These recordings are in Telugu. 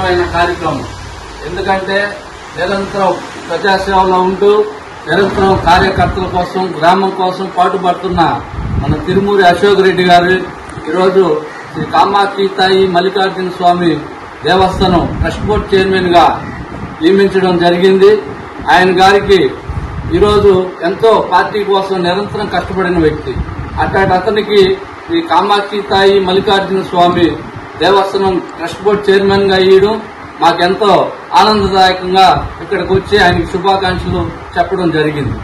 మహత్తరమైన కార్యక్రమం. ఎందుకంటే నిరంతరం ప్రజాసేవలో ఉంటూ నిరంతరం కార్యకర్తల కోసం గ్రామం కోసం పాటుపడుతున్న మన తిరుమూరి అశోక్ రెడ్డి గారు ఈరోజు శ్రీ కామాక్షి తాయి మల్లికార్జున స్వామి దేవస్థానం ట్రస్ట్ బోర్డు చైర్మన్ గా నియమించడం జరిగింది. ఆయన గారికి ఈరోజు ఎంతో పార్టీ కోసం నిరంతరం కష్టపడిన వ్యక్తి. అతనికి శ్రీ కామాక్షి తాయి మల్లికార్జున స్వామి దేవస్థానం ట్రస్ట్ బోర్డు చైర్మన్ గా ఇవ్వడం మాకెంతో ఆనందదాయకంగా ఇక్కడికి వచ్చి ఆయనకి శుభాకాంక్షలు చెప్పడం జరిగింది.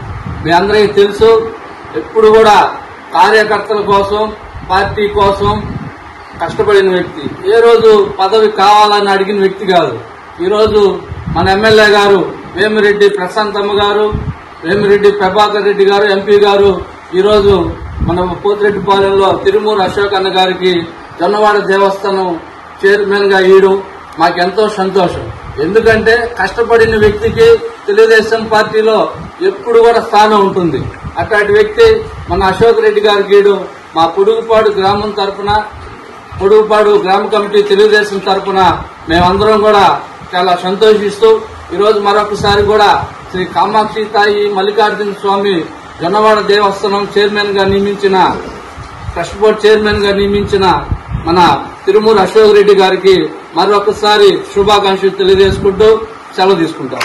మీ అందరికీ తెలుసు, ఎప్పుడు కూడా కార్యకర్తల కోసం పార్టీ కోసం కష్టపడిన వ్యక్తి. ఏ రోజు పదవి కావాలని అడిగిన వ్యక్తి కాదు. ఈరోజు మన ఎమ్మెల్యే గారు వేమిరెడ్డి ప్రశాంతమ్మ గారు, వేమిరెడ్డి ప్రభాకర్ రెడ్డి గారు ఎంపీ గారు ఈరోజు మన పోతిరెడ్డిపాలెంలో తిరుమూరు అశోక్ అన్న గారికి జొన్నవాడ దేవస్థానం చైర్మన్ గా ఇవ్వడం మాకెంతో సంతోషం. ఎందుకంటే కష్టపడిన వ్యక్తికి తెలుగుదేశం పార్టీలో ఎప్పుడు కూడా స్థానం ఉంటుంది. అట్లాంటి వ్యక్తి మన అశోక్ రెడ్డి గారికి ఇవ్వడం మా పొడుగుపాడు గ్రామం తరఫున, పొడుగుపాడు గ్రామ కమిటీ తెలుగుదేశం తరఫున మేమందరం కూడా చాలా సంతోషిస్తూ ఈరోజు మరొకసారి కూడా శ్రీ కామాక్షి తాయి మల్లికార్జున స్వామి జొన్నవాడ దేవస్థానం చైర్మన్ గా నియమించిన ట్రస్ట్ బోర్డు చైర్మన్ గా నియమించిన మన తిరుమూరు అశోక్ రెడ్డి గారికి మరొకసారి శుభాకాంక్షలు తెలియజేసుకుంటూ సెలవు తీసుకుంటాం.